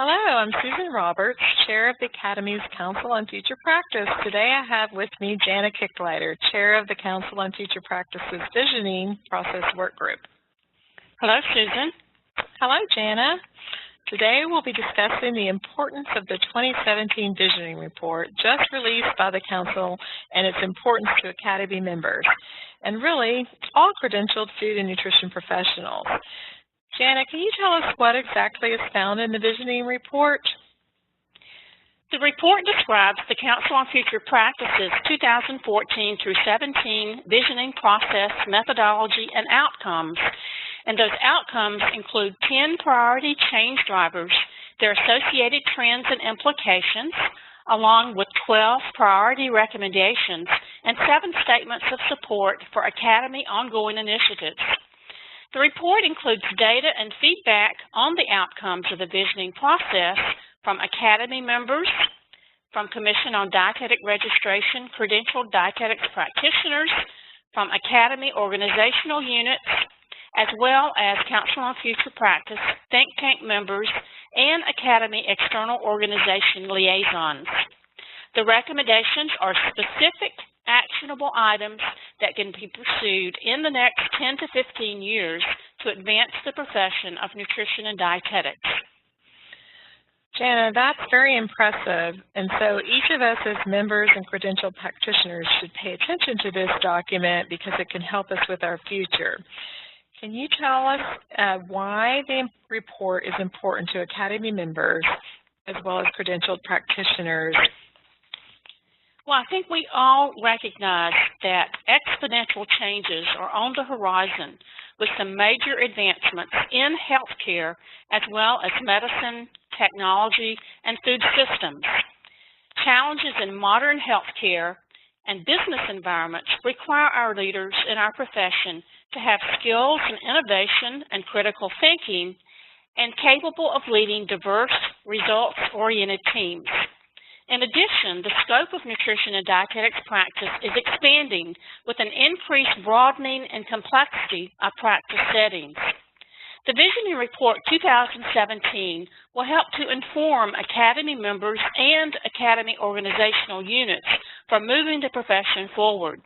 Hello, I'm Susan Roberts, Chair of the Academy's Council on Future Practice. Today I have with me Jana Kicklighter, Chair of the Council on Future Practice's Visioning Process Work Group. Hello, Susan. Hello, Jana. Today we'll be discussing the importance of the 2017 Visioning Report just released by the Council and its importance to Academy members, and really all credentialed food and nutrition professionals. Jana, can you tell us what exactly is found in the Visioning Report? The report describes the Council on Future Practice's 2014 through 17 visioning process, methodology, and outcomes. And those outcomes include 10 priority change drivers, their associated trends and implications, along with 12 priority recommendations and 7 statements of support for Academy ongoing initiatives. The report includes data and feedback on the outcomes of the visioning process from Academy members, from Commission on Dietetic Registration credentialed dietetics practitioners, from Academy organizational units, as well as Council on Future Practice, think tank members, and Academy external organization liaisons. The recommendations are specific, actionable items that can be pursued in the next 10 to 15 years to advance the profession of nutrition and dietetics. Jana, that's very impressive, and so each of us as members and credentialed practitioners should pay attention to this document because it can help us with our future. Can you tell us why the report is important to Academy members as well as credentialed practitioners? Well, I think we all recognize that exponential changes are on the horizon with some major advancements in healthcare as well as medicine, technology, and food systems. Challenges in modern healthcare and business environments require our leaders in our profession to have skills in innovation and critical thinking and capable of leading diverse, results-oriented teams. In addition, the scope of nutrition and dietetics practice is expanding with an increased broadening and complexity of practice settings. The Visioning Report 2017 will help to inform Academy members and Academy organizational units for moving the profession forward.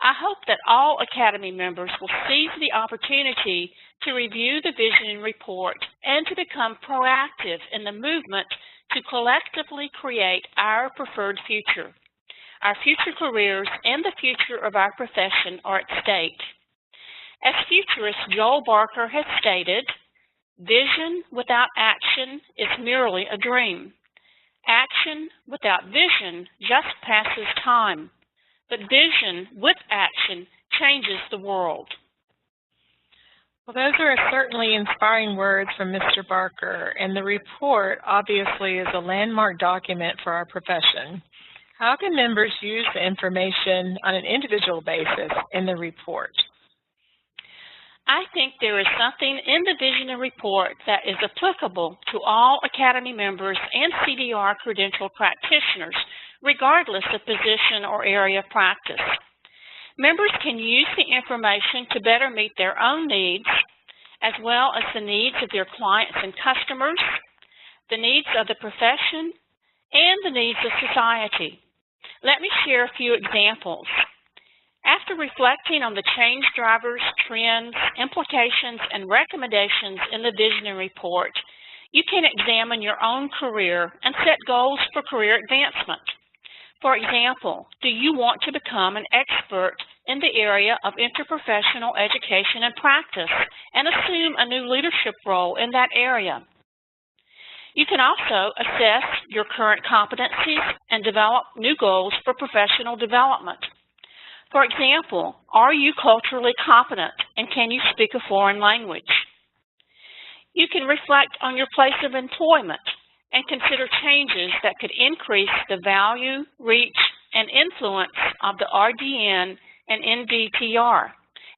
I hope that all Academy members will seize the opportunity to review the Visioning Report and to become proactive in the movement to collectively create our preferred future. Our future careers and the future of our profession are at stake. As futurist Joel Barker has stated, vision without action is merely a dream. Action without vision just passes time, but vision with action changes the world. Well, those are certainly inspiring words from Mr. Barker, and the report obviously is a landmark document for our profession. How can members use the information on an individual basis in the report? I think there is something in the Visioning Report that is applicable to all Academy members and CDR credentialed practitioners, regardless of position or area of practice. Members can use the information to better meet their own needs, as well as the needs of their clients and customers, the needs of the profession, and the needs of society. Let me share a few examples. After reflecting on the change drivers, trends, implications, and recommendations in the Visioning Report, you can examine your own career and set goals for career advancement. For example, do you want to become an expert in the area of interprofessional education and practice and assume a new leadership role in that area? You can also assess your current competencies and develop new goals for professional development. For example, are you culturally competent and can you speak a foreign language? You can reflect on your place of employment and consider changes that could increase the value, reach, and influence of the RDN and NDTR,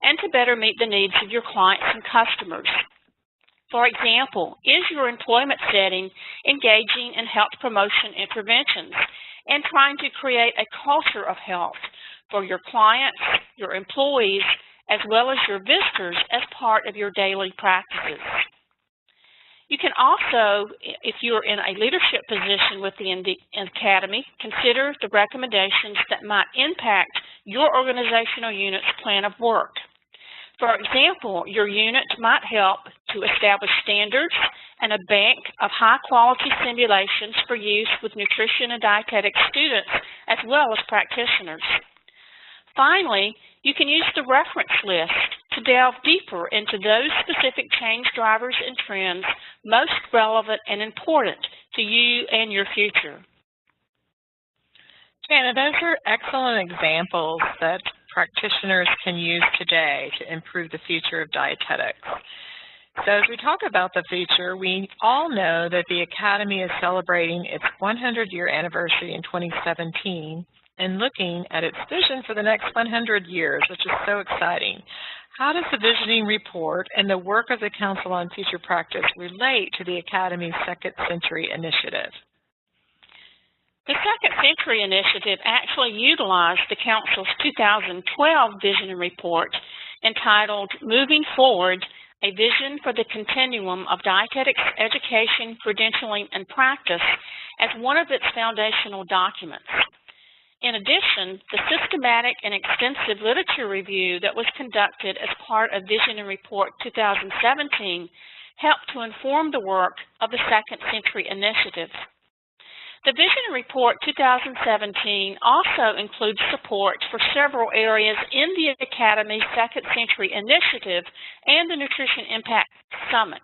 and to better meet the needs of your clients and customers. For example, is your employment setting engaging in health promotion interventions and trying to create a culture of health for your clients, your employees, as well as your visitors as part of your daily practices? You can also, if you're in a leadership position within the Academy, consider the recommendations that might impact your organizational unit's plan of work. For example, your unit might help to establish standards and a bank of high-quality simulations for use with nutrition and dietetics students as well as practitioners. Finally, you can use the reference list to delve deeper into those specific change drivers and trends most relevant and important to you and your future. Jana, those are excellent examples that practitioners can use today to improve the future of dietetics. So as we talk about the future, we all know that the Academy is celebrating its 100-year anniversary in 2017 and looking at its vision for the next 100 years, which is so exciting. How does the visioning report and the work of the Council on Future Practice relate to the Academy's Second Century Initiative? The Second Century Initiative actually utilized the Council's 2012 Visioning Report entitled Moving Forward, a Vision for the Continuum of Dietetics Education, Credentialing, and Practice as one of its foundational documents. In addition, the systematic and extensive literature review that was conducted as part of Visioning Report 2017 helped to inform the work of the Second Century Initiative. The Visioning Report 2017 also includes support for several areas in the Academy's Second Century Initiative and the Nutrition Impact Summit.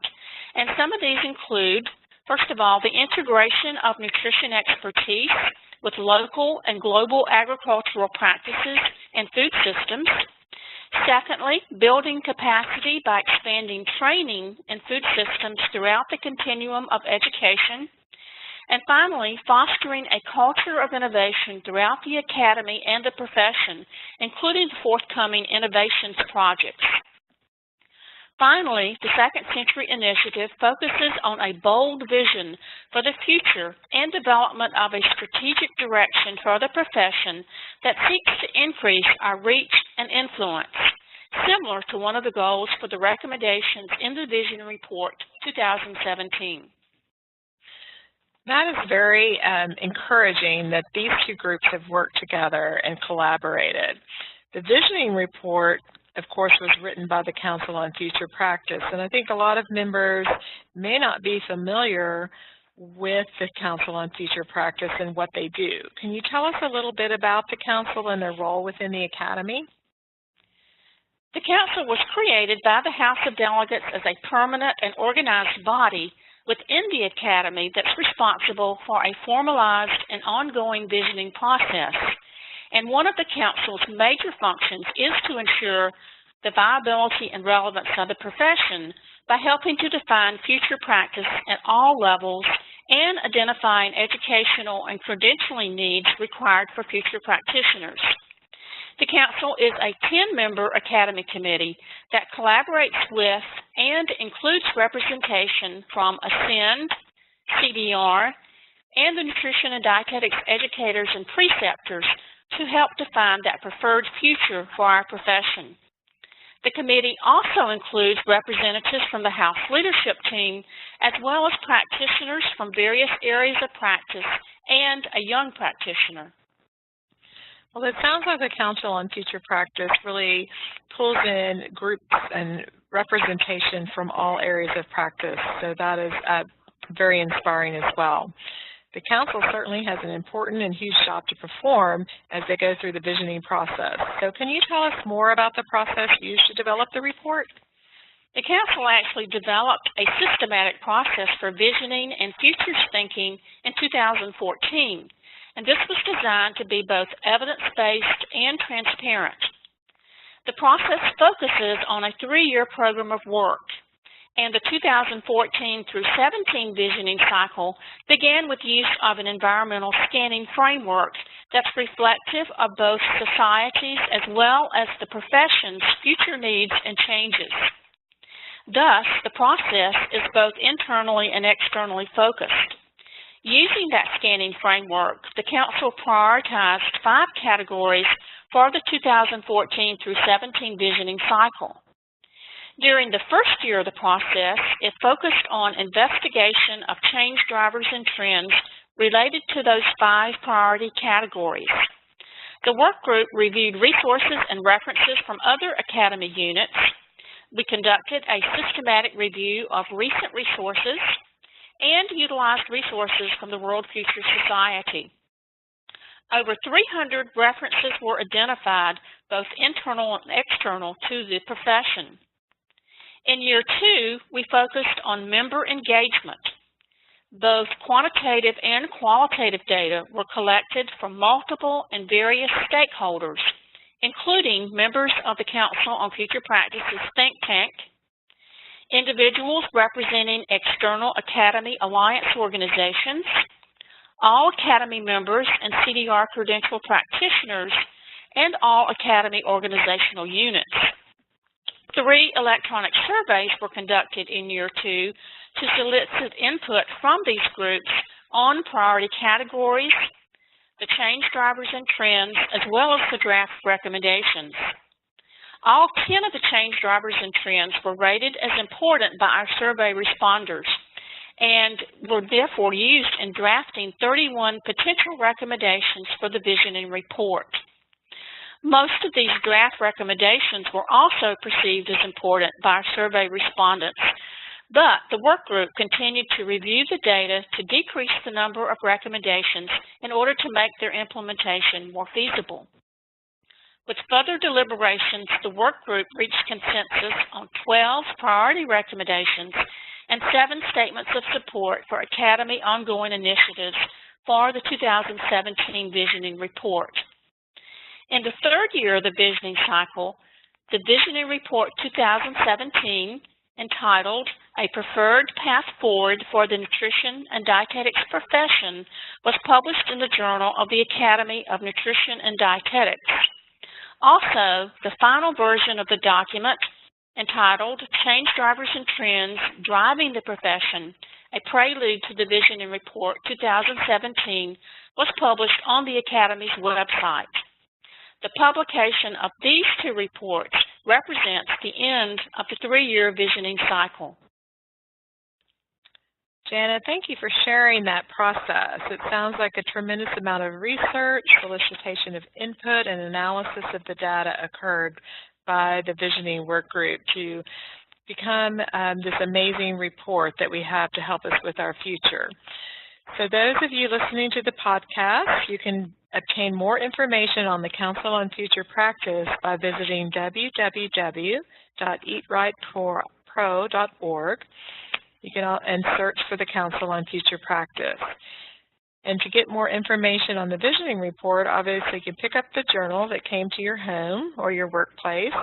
And some of these include, first of all, the integration of nutrition expertise with local and global agricultural practices and food systems. Secondly, building capacity by expanding training in food systems throughout the continuum of education. And finally, fostering a culture of innovation throughout the Academy and the profession, including the forthcoming innovations projects. Finally, the Second Century Initiative focuses on a bold vision for the future and development of a strategic direction for the profession that seeks to increase our reach and influence, similar to one of the goals for the recommendations in the Vision Report 2017. That is very encouraging that these two groups have worked together and collaborated. The Visioning Report, of course, was written by the Council on Future Practice, and I think a lot of members may not be familiar with the Council on Future Practice and what they do. Can you tell us a little bit about the Council and their role within the Academy? The Council was created by the House of Delegates as a permanent and organized body within the Academy that's responsible for a formalized and ongoing visioning process. And one of the Council's major functions is to ensure the viability and relevance of the profession by helping to define future practice at all levels and identifying educational and credentialing needs required for future practitioners. The Council is a 10-member Academy committee that collaborates with and includes representation from ASCEND, CDR, and the nutrition and dietetics educators and preceptors to help define that preferred future for our profession. The committee also includes representatives from the House leadership team, as well as practitioners from various areas of practice and a young practitioner. Well, it sounds like the Council on Future Practice really pulls in groups and representation from all areas of practice, so that is very inspiring as well. The Council certainly has an important and huge job to perform as they go through the visioning process. So can you tell us more about the process used to develop the report? The Council actually developed a systematic process for visioning and futures thinking in 2014. And this was designed to be both evidence-based and transparent. The process focuses on a 3-year program of work, and the 2014 through 17 visioning cycle began with use of an environmental scanning framework that's reflective of both society's as well as the profession's future needs and changes. Thus, the process is both internally and externally focused. Using that scanning framework, the Council prioritized 5 categories for the 2014 through 17 visioning cycle. During the first year of the process, it focused on investigation of change drivers and trends related to those 5 priority categories. The work group reviewed resources and references from other Academy units. We conducted a systematic review of recent resources and utilized resources from the World Future Society. Over 300 references were identified, both internal and external, to the profession. In year 2, we focused on member engagement. Both quantitative and qualitative data were collected from multiple and various stakeholders, including members of the Council on Future Practices think tank, individuals representing external Academy Alliance organizations, all Academy members and CDR credential practitioners, and all Academy organizational units. 3 electronic surveys were conducted in year 2 to solicit input from these groups on priority categories, the change drivers and trends, as well as the draft recommendations. All 10 of the change drivers and trends were rated as important by our survey responders and were therefore used in drafting 31 potential recommendations for the visioning report. Most of these draft recommendations were also perceived as important by our survey respondents, but the work group continued to review the data to decrease the number of recommendations in order to make their implementation more feasible. With further deliberations, the work group reached consensus on 12 priority recommendations and 7 statements of support for Academy ongoing initiatives for the 2017 Visioning Report. In the 3rd year of the Visioning cycle, the Visioning Report 2017, entitled A Preferred Path Forward for the Nutrition and Dietetics Profession, was published in the Journal of the Academy of Nutrition and Dietetics. Also, the final version of the document, entitled Change Drivers and Trends Driving the Profession, a prelude to the Visioning Report 2017, was published on the Academy's website. The publication of these 2 reports represents the end of the 3-year visioning cycle. Jana, thank you for sharing that process. It sounds like a tremendous amount of research, solicitation of input, and analysis of the data occurred by the visioning work group to become this amazing report that we have to help us with our future. So those of you listening to the podcast, you can obtain more information on the Council on Future Practice by visiting www.eatrightpro.org. You can search for the Council on Future Practice. And to get more information on the Visioning Report, obviously you can pick up the journal that came to your home or your workplace,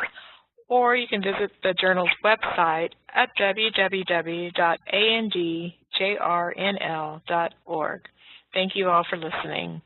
or you can visit the journal's website at www.andjrnl.org. Thank you all for listening.